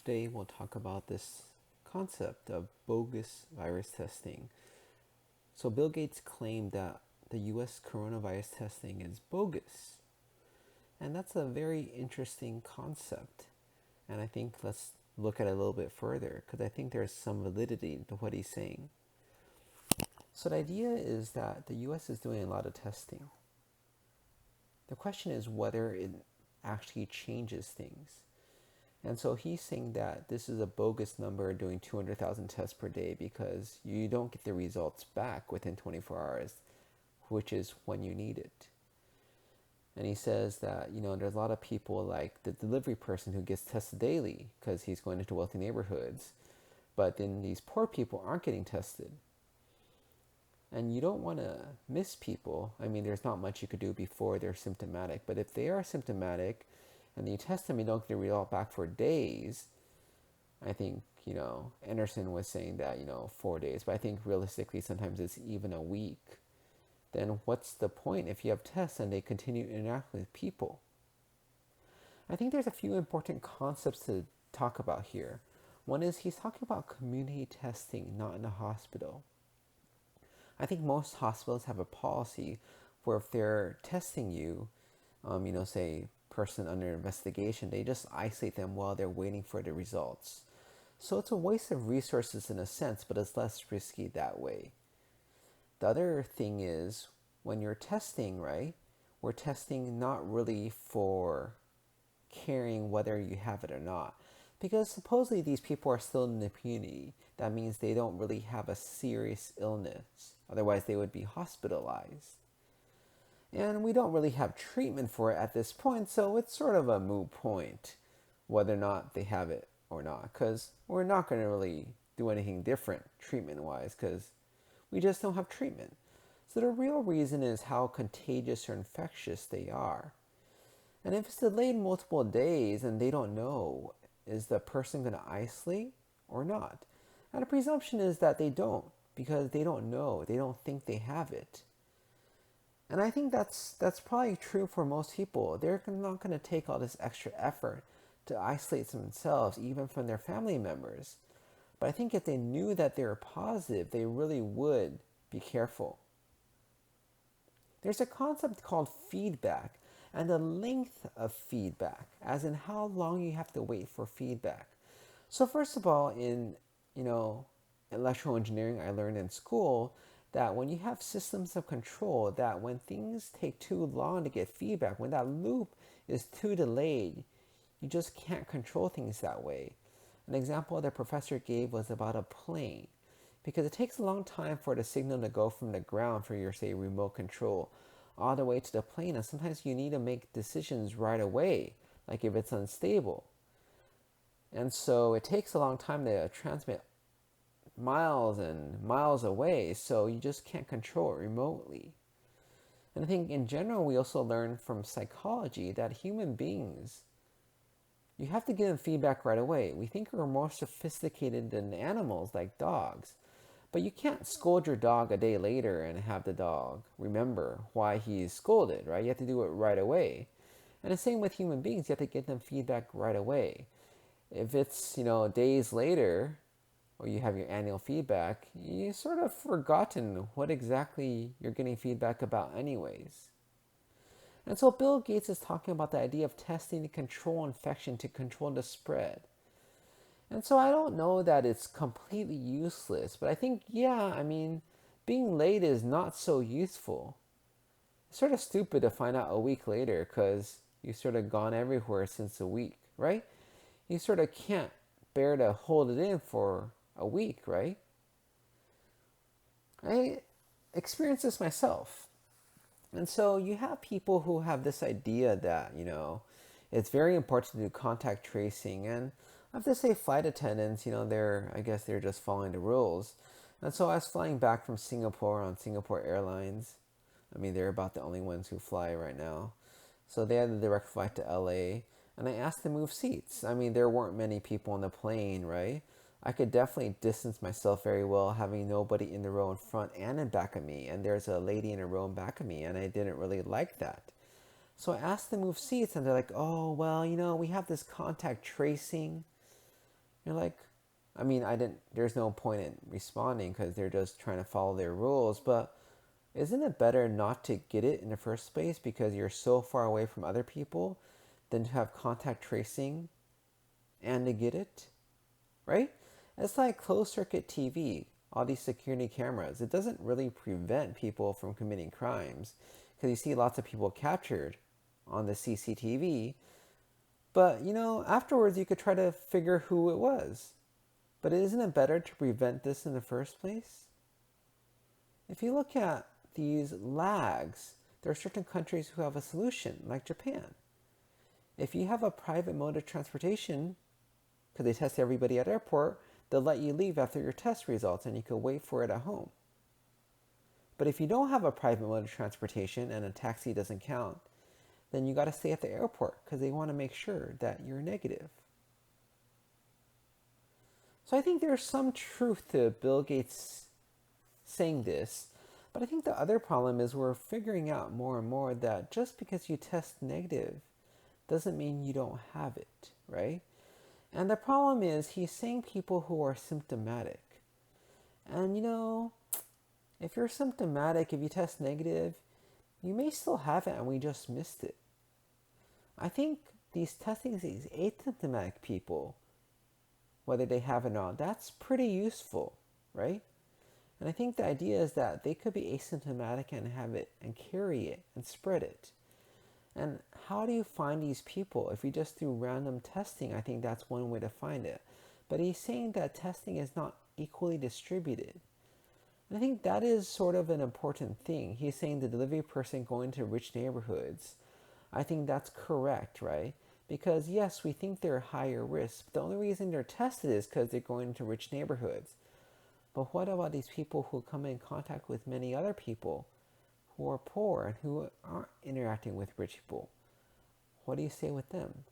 Today we'll talk about this concept of bogus virus testing. So Bill Gates claimed that the US coronavirus testing is bogus. And that's a very interesting concept. And I think let's look at it a little bit further because I think there's some validity to what he's saying. So the idea is that the US is doing a lot of testing. The question is whether it actually changes things. And so he's saying that this is a bogus number doing 200,000 tests per day because you don't get the results back within 24 hours, which is when you need it. And he says that, there's a lot of people like the delivery person who gets tested daily because he's going into wealthy neighborhoods. But then these poor people aren't getting tested. And you don't want to miss people. I mean, there's not much you could do before they're symptomatic. But if they are symptomatic and you test them, you don't get a result back for days. I think, Anderson was saying that, 4 days. But I think realistically, sometimes it's even a week. Then what's the point if you have tests and they continue to interact with people? I think there's a few important concepts to talk about here. One is he's talking about community testing, not in a hospital. I think most hospitals have a policy where if they're testing you, say person under investigation, they just isolate them while they're waiting for the results. So it's a waste of resources in a sense, but it's less risky that way. The other thing is when you're testing, right? We're testing not really for caring whether you have it or not. Because supposedly these people are still in immunity. That means they don't really have a serious illness. Otherwise, they would be hospitalized. And we don't really have treatment for it at this point, so it's sort of a moot point whether or not they have it or not. Because we're not going to really do anything different treatment-wise because we just don't have treatment. So the real reason is how contagious or infectious they are. And if it's delayed multiple days and they don't know, is the person going to isolate or not? And the presumption is that they don't because they don't know. They don't think they have it. And I think that's probably true for most people. They're not going to take all this extra effort to isolate themselves, even from their family members. But I think if they knew that they were positive, they really would be careful. There's a concept called feedback and the length of feedback, as in how long you have to wait for feedback. So first of all, in electrical engineering, I learned in school that when you have systems of control, that when things take too long to get feedback, when that loop is too delayed, you just can't control things that way. An example the professor gave was about a plane, because it takes a long time for the signal to go from the ground for your, say, remote control all the way to the plane, and sometimes you need to make decisions right away, like if it's unstable. And so it takes a long time to transmit miles and miles away, so you just can't control it remotely. And I think in general, we also learn from psychology that human beings, you have to give them feedback right away. We think we're more sophisticated than animals like dogs. But you can't scold your dog a day later and have the dog remember why he's scolded, right? You have to do it right away. And the same with human beings. You have to give them feedback right away. If it's, days later, or you have your annual feedback, you sort of forgotten what exactly you're getting feedback about anyways. And so Bill Gates is talking about the idea of testing to control infection, to control the spread. And so I don't know that it's completely useless, but I think, being late is not so useful. It's sort of stupid to find out a week later because you've sort of gone everywhere since a week, right? You sort of can't bear to hold it in for a week, right? I experienced this myself. And so you have people who have this idea that, it's very important to do contact tracing. And I have to say flight attendants, I guess they're just following the rules. And so I was flying back from Singapore on Singapore Airlines. I mean, they're about the only ones who fly right now. So they had a direct flight to LA. And I asked to move seats. I mean, there weren't many people on the plane, right? I could definitely distance myself very well having nobody in the row in front and in back of me. And there's a lady in a row in back of me, and I didn't really like that. So I asked them to move seats, and they're like, oh, well, we have this contact tracing. You're like, there's no point in responding because they're just trying to follow their rules, but isn't it better not to get it in the first place because you're so far away from other people than to have contact tracing and to get it, right? It's like closed circuit TV, all these security cameras. It doesn't really prevent people from committing crimes because you see lots of people captured on the CCTV, but afterwards you could try to figure who it was. But isn't it better to prevent this in the first place? If you look at these lags, there are certain countries who have a solution, like Japan. If you have a private mode of transportation, because they test everybody at airport, they'll let you leave after your test results and you can wait for it at home. But if you don't have a private mode of transportation and a taxi doesn't count, then you got to stay at the airport because they want to make sure that you're negative. So I think there's some truth to Bill Gates saying this, but I think the other problem is we're figuring out more and more that just because you test negative doesn't mean you don't have it, right? And the problem is he's saying people who are symptomatic. And if you're symptomatic, if you test negative, you may still have it and we just missed it. I think these testings, these asymptomatic people, whether they have it or not, that's pretty useful, right? And I think the idea is that they could be asymptomatic and have it and carry it and spread it. And how do you find these people? If you just do random testing, I think that's one way to find it. But he's saying that testing is not equally distributed. And I think that is sort of an important thing. He's saying the delivery person going to rich neighborhoods. I think that's correct, right? Because yes, we think they're higher risk. But the only reason they're tested is because they're going to rich neighborhoods. But what about these people who come in contact with many other people who are poor and who aren't interacting with rich people? What do you say with them?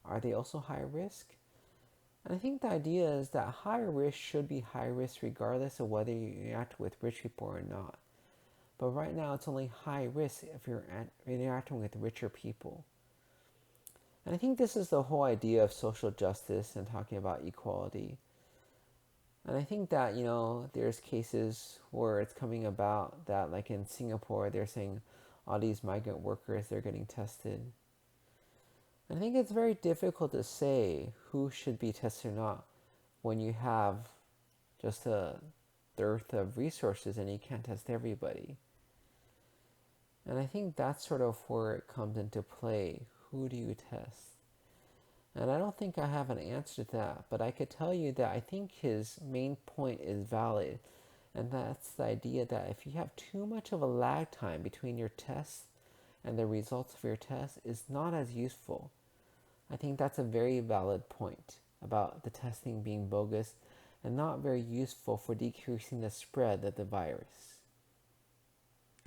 Are they also high risk? And I think the idea is that high risk should be high risk regardless of whether you interact with rich people or not. But right now it's only high risk if you're interacting with richer people. And I think this is the whole idea of social justice and talking about equality. And I think that, there's cases where it's coming about that, like in Singapore, they're saying all these migrant workers, they're getting tested. And I think it's very difficult to say who should be tested or not when you have just a dearth of resources and you can't test everybody. And I think that's sort of where it comes into play. Who do you test? And I don't think I have an answer to that, but I could tell you that I think his main point is valid. And that's the idea that if you have too much of a lag time between your tests and the results of your test, is not as useful. I think that's a very valid point about the testing being bogus and not very useful for decreasing the spread of the virus.